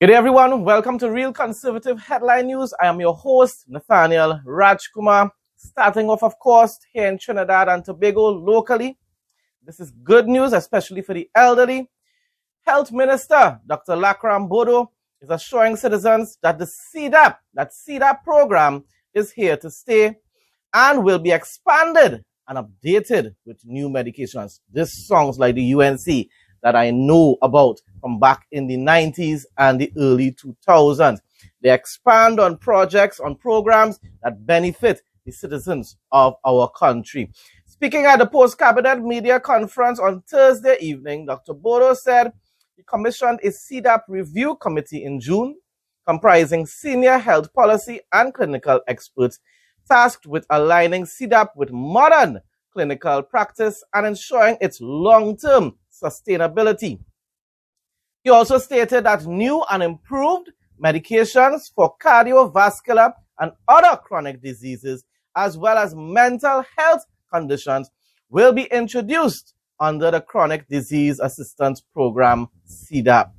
Good day, everyone. Welcome to Real Conservative Headline News. I am your host, Nathaniel Rajkumar. Starting off, of course, here in Trinidad and Tobago locally. This is good news, especially for the elderly. Health Minister Dr. Lakram Bodo is assuring citizens that the CDAP program is here to stay and will be expanded and updated with new medications. This sounds like the UNC that I know about from back in the 90s and the early 2000s. They expand on projects, on programs that benefit the citizens of our country. Speaking at the post-cabinet media conference on Thursday evening, Dr. Bodo said he commissioned a CDAP review committee in June, comprising senior health policy and clinical experts tasked with aligning CDAP with modern clinical practice and ensuring its long-term sustainability. He also stated that new and improved medications for cardiovascular and other chronic diseases, as well as mental health conditions, will be introduced under the Chronic Disease Assistance Program, CDAP.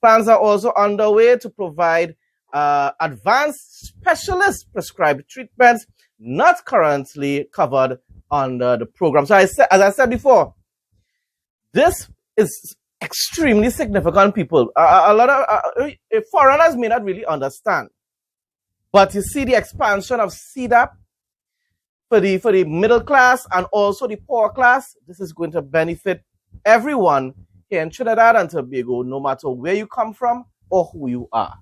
Plans are also underway to provide advanced specialist prescribed treatments not currently covered under the program. So as I said before, this is extremely significant, people. A lot of foreigners may not really understand. But you see the expansion of CDAP for the middle class and also the poor class. This is going to benefit everyone here in Trinidad and Tobago, no matter where you come from or who you are.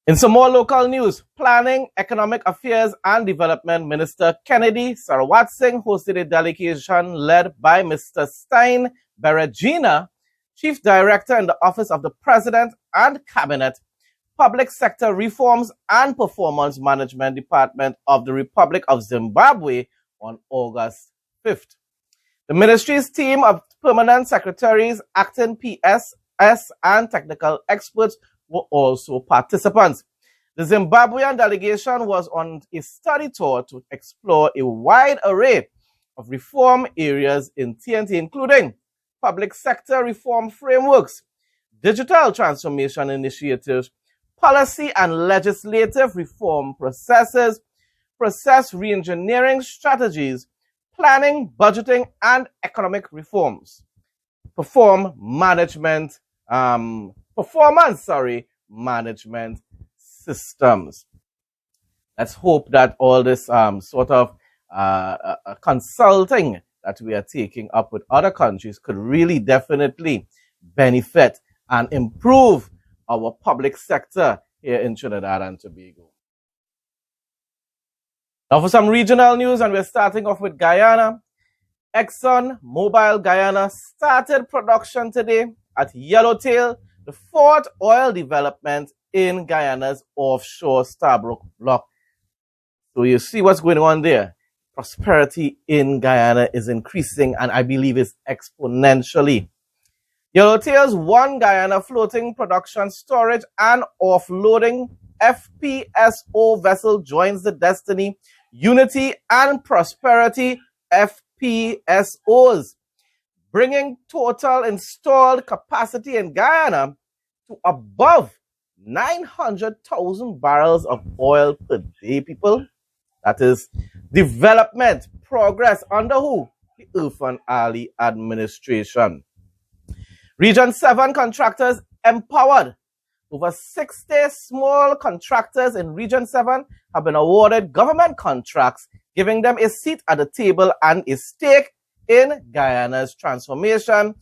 In some more local news, Planning, Economic Affairs and Development Minister Kennedy Sarawat-Singh hosted a delegation led by Mr. Stein Berejina, Chief Director in the Office of the President and Cabinet, Public Sector Reforms and Performance Management Department of the Republic of Zimbabwe on August 5th. The ministry's team of permanent secretaries, acting PSS and technical experts were also participants. The Zimbabwean delegation was on a study tour to explore a wide array of reform areas in TNT, including public sector reform frameworks, digital transformation initiatives, policy and legislative reform processes, process reengineering strategies, planning, budgeting, and economic reforms. Performance management systems. Let's hope that all this sort of consulting that we are taking up with other countries could really definitely benefit and improve our public sector here in Trinidad and Tobago. Now for some regional news, and we're starting off with Guyana. Exxon Mobil Guyana started production today at Yellowtail, the fourth oil development in Guyana's offshore Stabroek Block. So you see what's going on there. Prosperity in Guyana is increasing, and I believe it's exponentially. Yellowtail's One Guyana Floating Production Storage and Offloading FPSO vessel joins the Destiny, Unity, and Prosperity FPSOs, bringing total installed capacity in Guyana to above 900,000 barrels of oil per day, people. That is development, progress under who? The Irfaan Ali administration. Region 7 contractors empowered. Over 60 small contractors in Region 7 have been awarded government contracts, giving them a seat at the table and a stake in Guyana's transformation.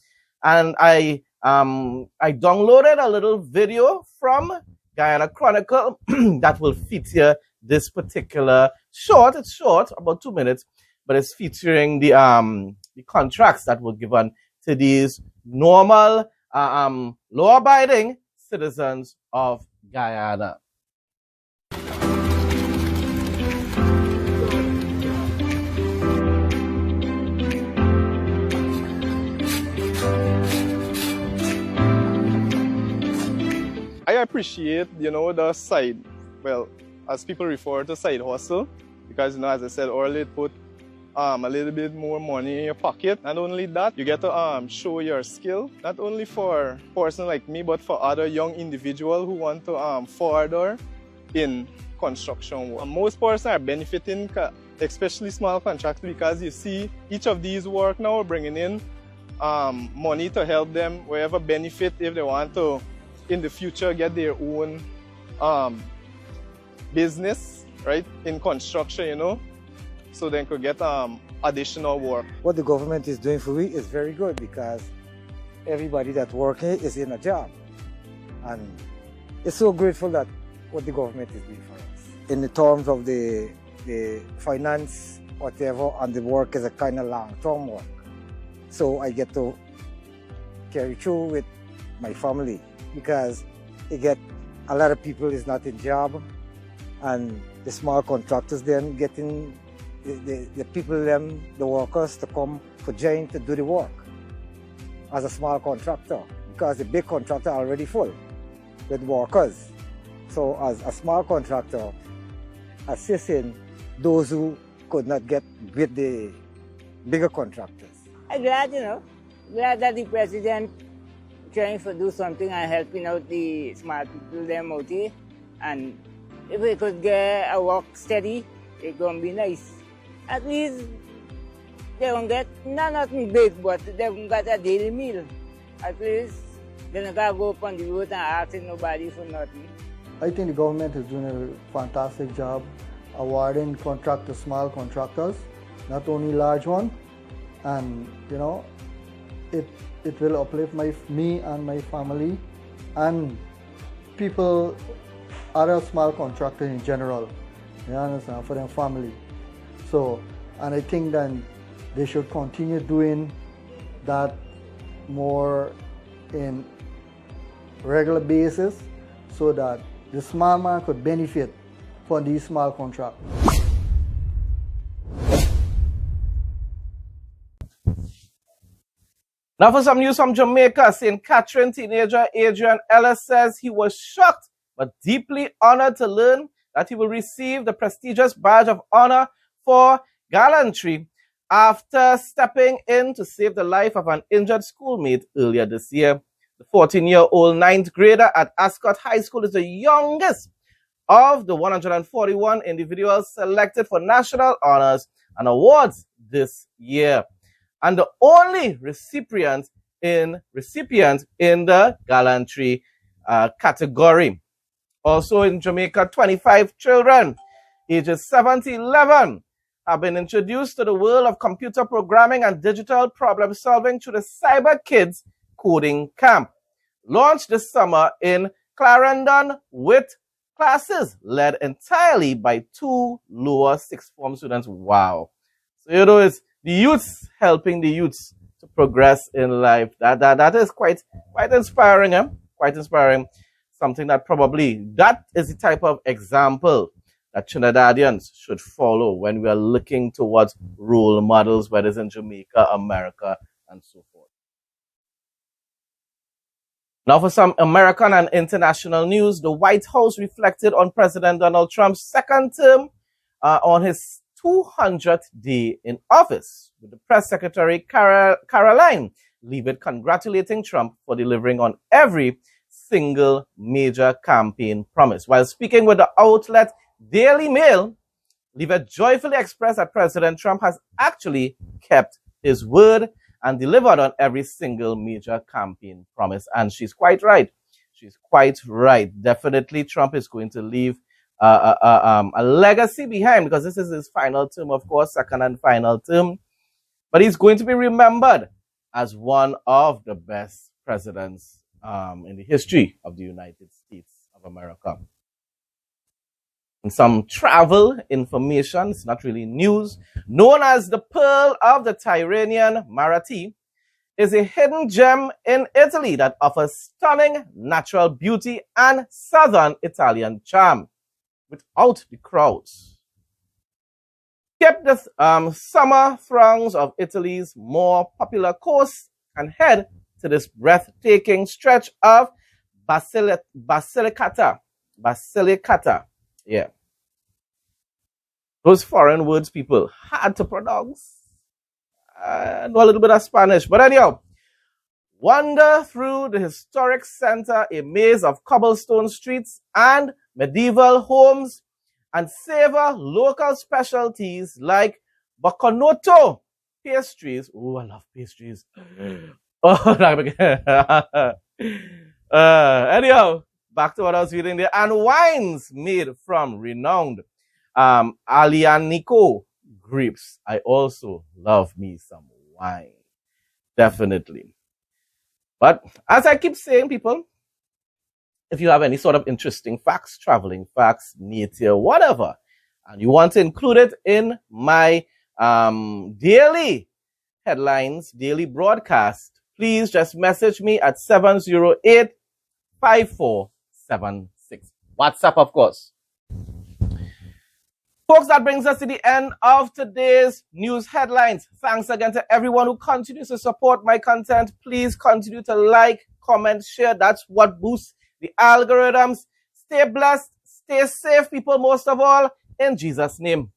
And I downloaded a little video from Guyana Chronicle that will feature this particular short. It's short, about 2 minutes, but it's featuring the contracts that were given to these normal, law-abiding citizens of Guyana. I appreciate, the side, well, as people refer to side hustle, because, as I said earlier, it put a little bit more money in your pocket. Not only that, you get to show your skill, not only for a person like me, but for other young individuals who want to further in construction work. Most persons are benefiting, especially small contractors, because you see each of these work now bringing in money to help them wherever benefit if they want to in the future get their own business, right, in construction, so they could get additional work. What the government is doing for me is very good, because everybody that's working is in a job, and it's so grateful that what the government is doing for us. In the terms of the finance, whatever, and the work is a kind of long-term work, so I get to carry through with my family, because you get a lot of people is not in job, and the small contractors then getting the people them, the workers, to come for join to do the work as a small contractor, because the big contractor already full with workers. So as a small contractor, assisting those who could not get with the bigger contractors. I'm glad, glad that the president trying to do something and helping out the smart people them out here. And if we could get a work steady, it's gonna be nice. At least they won't get nothing big, but they won't get a daily meal. At least they don't gotta go up on the road and asking nobody for nothing. I think the government is doing a fantastic job awarding contractors, small contractors, not only large ones, and it will uplift me and my family and people, other small contractors in general, you understand, for their family. So, and I think that they should continue doing that more in regular basis, so that the small man could benefit from these small contracts. Now for some news from Jamaica, St. Catherine teenager Adrian Ellis says he was shocked but deeply honored to learn that he will receive the prestigious badge of honor for gallantry after stepping in to save the life of an injured schoolmate earlier this year. The 14-year-old ninth grader at Ascot High School is the youngest of the 141 individuals selected for national honors and awards this year, and the only recipient in the gallantry category. Also in Jamaica, 25 children ages 7 to 11 have been introduced to the world of computer programming and digital problem solving through the Cyber Kids Coding Camp. launched this summer in Clarendon with classes led entirely by 2 lower sixth form students. Wow. So, it's the youths helping the youths to progress in life. That is quite inspiring, quite inspiring. Something that is the type of example that Trinidadians should follow when we are looking towards role models, whether it's in Jamaica, America, and so forth. Now for some American and international news, the White House reflected on President Donald Trump's second term on his 200th day in office, with the press secretary Caroline Leavitt congratulating Trump for delivering on every single major campaign promise. While speaking with the outlet Daily Mail, Leavitt joyfully expressed that President Trump has actually kept his word and delivered on every single major campaign promise. And she's quite right. She's quite right. Definitely Trump is going to leave a legacy behind, because this is his final term, of course, second and final term. But he's going to be remembered as one of the best presidents in the history of the United States of America. And some travel information, it's not really news. Known as the Pearl of the Tyrrhenian Maritime, is a hidden gem in Italy that offers stunning natural beauty and southern Italian charm without the crowds. Skip the summer throngs of Italy's more popular coast and head to this breathtaking stretch of Basilicata. Yeah. Those foreign words, people, hard to pronounce. I know a little bit of Spanish. But anyhow, wander through the historic center, a maze of cobblestone streets and medieval homes, and savor local specialties like Bocconoto pastries. Oh, I love pastries. Anyhow, back to what I was reading there. And wines made from renowned Aglianico grapes. I also love me some wine. Definitely. But as I keep saying, people, if you have any sort of interesting facts, traveling facts, nature, whatever, and you want to include it in my daily headlines, daily broadcast, please just message me at 708-5476. WhatsApp, of course. Folks, that brings us to the end of today's news headlines. Thanks again to everyone who continues to support my content. Please continue to like, comment, share. That's what boosts the algorithms. Stay blessed, stay safe, people, most of all, in Jesus' name.